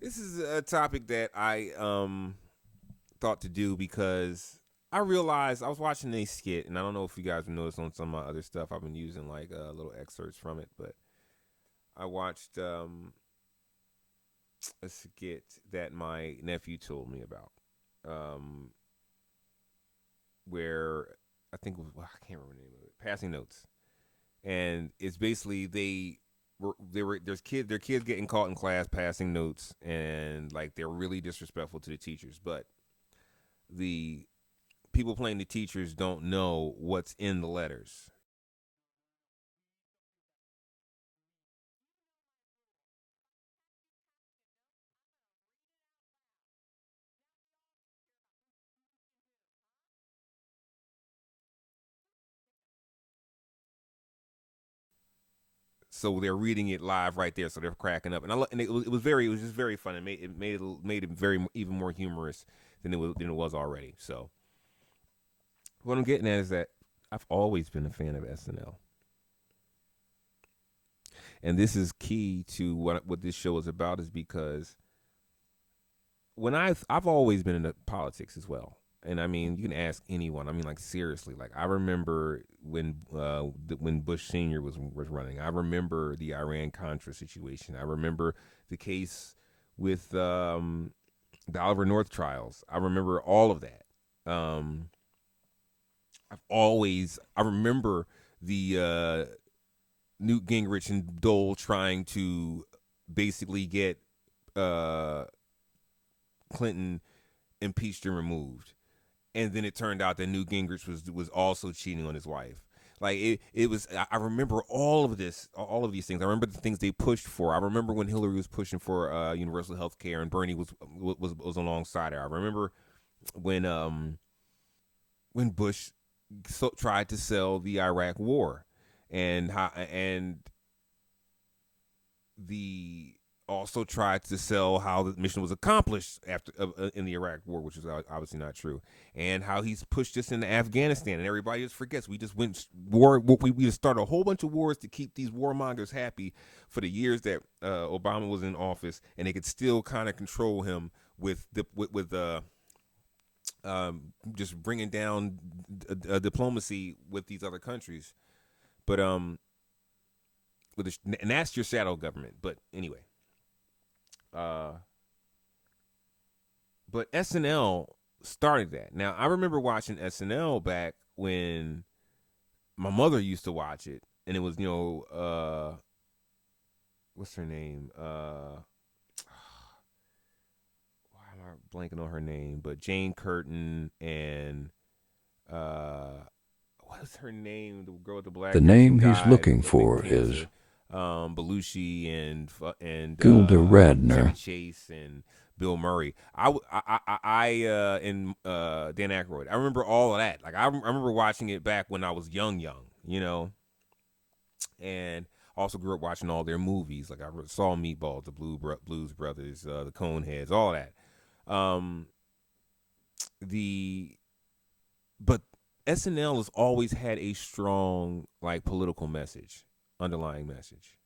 This is a topic that I thought to do because I realized I was watching a skit, and I don't know if you guys have noticed on some of my other stuff. I've been using like little excerpts from it, but I watched a skit that my nephew told me about, um, where I think it was, well, I can't remember the name of it. Passing notes, and it's basically they were their kids getting caught in class passing notes, and like they're really disrespectful to the teachers, but the people playing the teachers don't know what's in the letters. So they're reading it live right there, so they're cracking up, and it was just very fun. It made it very even more humorous than it was already. So what I'm getting at is that I've always been a fan of SNL, and this is key to what this show is about, is because when I've always been into politics as well. And I mean, you can ask anyone. I mean, like seriously. Like I remember when Bush Senior was running. I remember the Iran Contra situation. I remember the case with the Oliver North trials. I remember all of that. Um, I remember the Newt Gingrich and Dole trying to basically get uh, Clinton impeached and removed, and then it turned out that Newt Gingrich was also cheating on his wife. Like it was. I remember all of this, all of these things. I remember the things they pushed for. I remember when Hillary was pushing for universal health care, and Bernie was alongside her. I remember when when Bush tried to sell the Iraq War, and the also tried to sell how the mission was accomplished after in the Iraq War, which is obviously not true, and how he's pushed us into Afghanistan, and everybody just forgets we just went war. We just started a whole bunch of wars to keep these warmongers happy for the years that Obama was in office, and they could still kind of control him with just bringing down diplomacy with these other countries. But and that's your shadow government. But anyway, uh, but SNL started that. Now I remember watching SNL back when my mother used to watch it, and it was what's her name? Why am I blanking on her name? But Jane Curtin and uh, what's her name? The girl with the The black hair. She name he's died looking of big for is cancer. Belushi and Gilda Chevy Radner. Chase and Bill Murray. And Dan Aykroyd. I remember all of that. Like I remember watching it back when I was young, and also grew up watching all their movies. Like I saw Meatballs, the Blues Brothers, the Coneheads, all that. Um, the but SNL has always had a strong like political message, underlying message.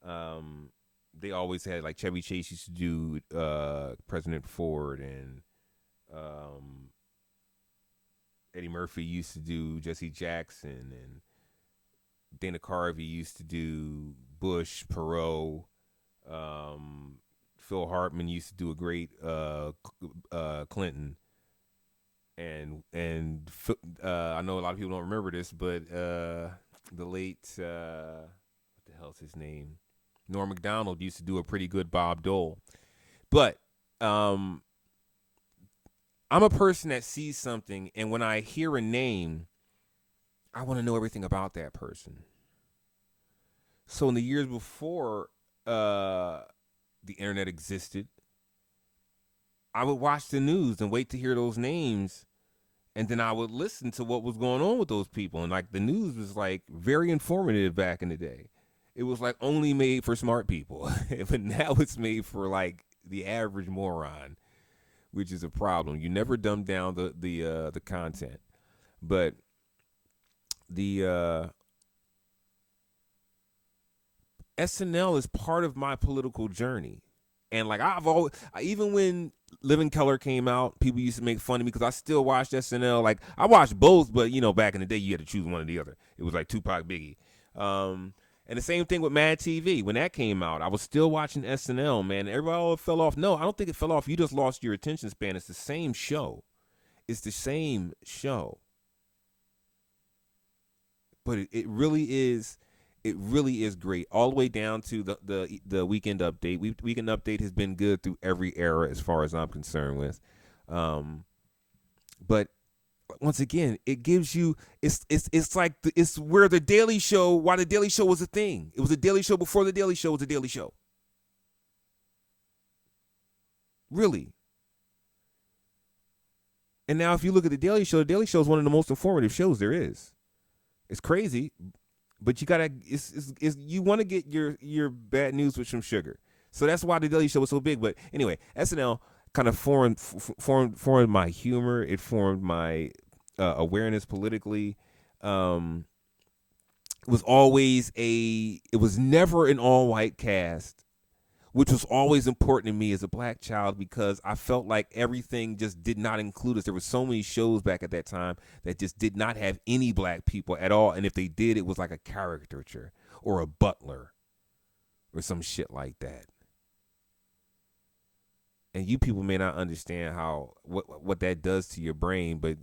Um, they always had like Chevy Chase used to do President Ford, and um, Eddie Murphy used to do Jesse Jackson, and Dana Carvey used to do Bush, Perot. Um, Phil Hartman used to do a great Clinton, and I know a lot of people don't remember this, but the late what the hell's his name? Norm Macdonald used to do a pretty good Bob Dole. But um, I'm a person that sees something, and when I hear a name, I want to know everything about that person. So in the years before uh, the internet existed, I would watch the news and wait to hear those names, and then I would listen to what was going on with those people. And like the news was like very informative back in the day. It was like only made for smart people, but now it's made for like the average moron, which is a problem. You never dumb down the content, but the SNL is part of my political journey, And like even when Living Color came out, people used to make fun of me because I still watched SNL. Like I watched both, but back in the day, you had to choose one or the other. It was like Tupac, Biggie. And the same thing with Mad TV. When that came out, I was still watching SNL, man. Everybody, it fell off. No, I don't think it fell off. You just lost your attention span. It's the same show. It's the same show. But it really is. It really is great, all the way down to the Weekend Update. Weekend Update has been good through every era, as far as I'm concerned with. But once again, it gives you it's like it's where the Daily Show. Why the Daily Show was a thing? It was a Daily Show before the Daily Show was a Daily Show. Really. And now, if you look at the Daily Show is one of the most informative shows there is. It's crazy, but you gotta. You want to get your bad news with some sugar. So that's why the Daily Show was so big. But anyway, SNL kind of formed my humor. It formed my awareness politically. It was never an all white cast, which was always important to me as a black child because I felt like everything just did not include us. There were so many shows back at that time that just did not have any black people at all. And if they did, it was like a caricature or a butler or some shit like that. And you people may not understand what that does to your brain, but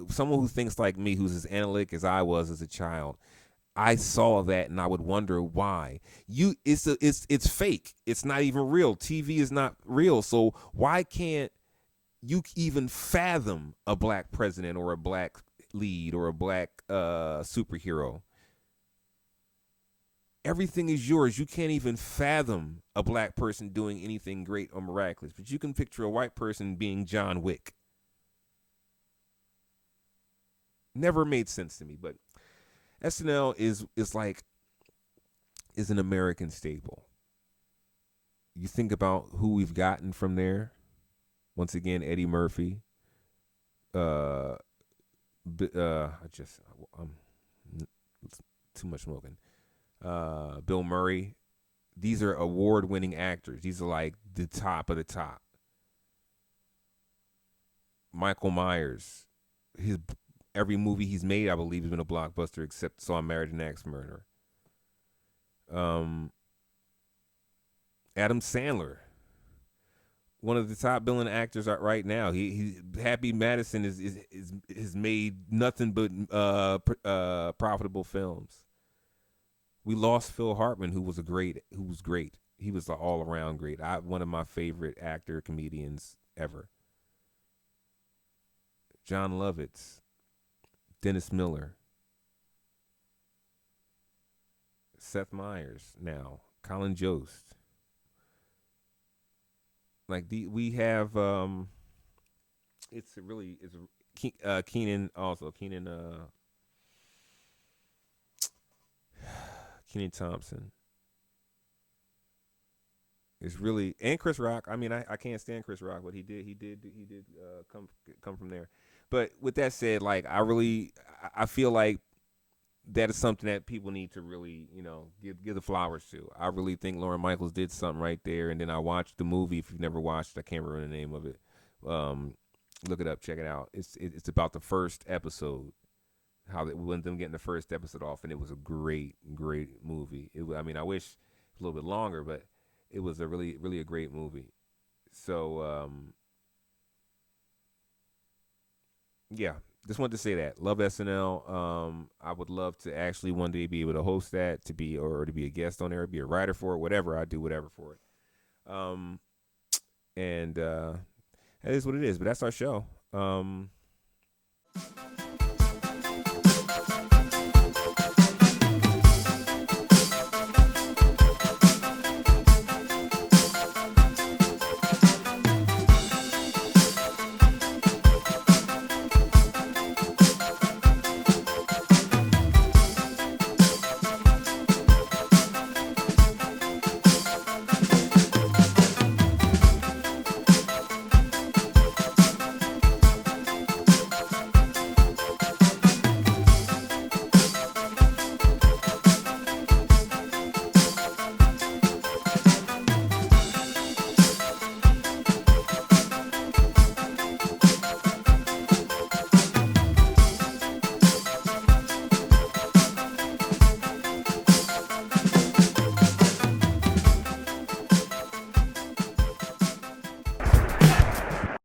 someone who thinks like me, who's as analytic as I was as a child, I saw that and I would wonder why. It's fake. It's not even real. TV is not real. So why can't you even fathom a black president or a black lead or a black superhero? Everything is yours. You can't even fathom a black person doing anything great or miraculous, but you can picture a white person being John Wick. Never made sense to me, but SNL is an American staple. You think about who we've gotten from there. Once again, Eddie Murphy. I'm too much smoking. Bill Murray. These are award-winning actors. These are like the top of the top. Michael Myers. Every movie he's made, I believe, has been a blockbuster, except So I Married an Axe Murderer. Adam Sandler, one of the top billing actors right now. He Happy Madison has made nothing but profitable films. We lost Phil Hartman, who was great. He was an all around great. One of my favorite comedians ever. John Lovitz, Dennis Miller, Seth Meyers now, Colin Jost. Like we have it's Keenan also Keenan Thompson. It's really, and Chris Rock. I mean, I can't stand Chris Rock, but he did come from there. But with that said, like I feel like that is something that people need to really, give the flowers to. I really think Lauren Michaels did something right there. And then I watched the movie. If you've never watched, I can't remember the name of it. Look it up, check it out. It's about the first episode, when them getting the first episode off, and it was a great movie. I wish a little bit longer, but it was a really, really a great movie. So, yeah, just wanted to say that. Love SNL. I would love to actually one day be able to host that, to be a guest on there, be a writer for it, whatever. I do whatever for it. And that is what it is. But that's our show.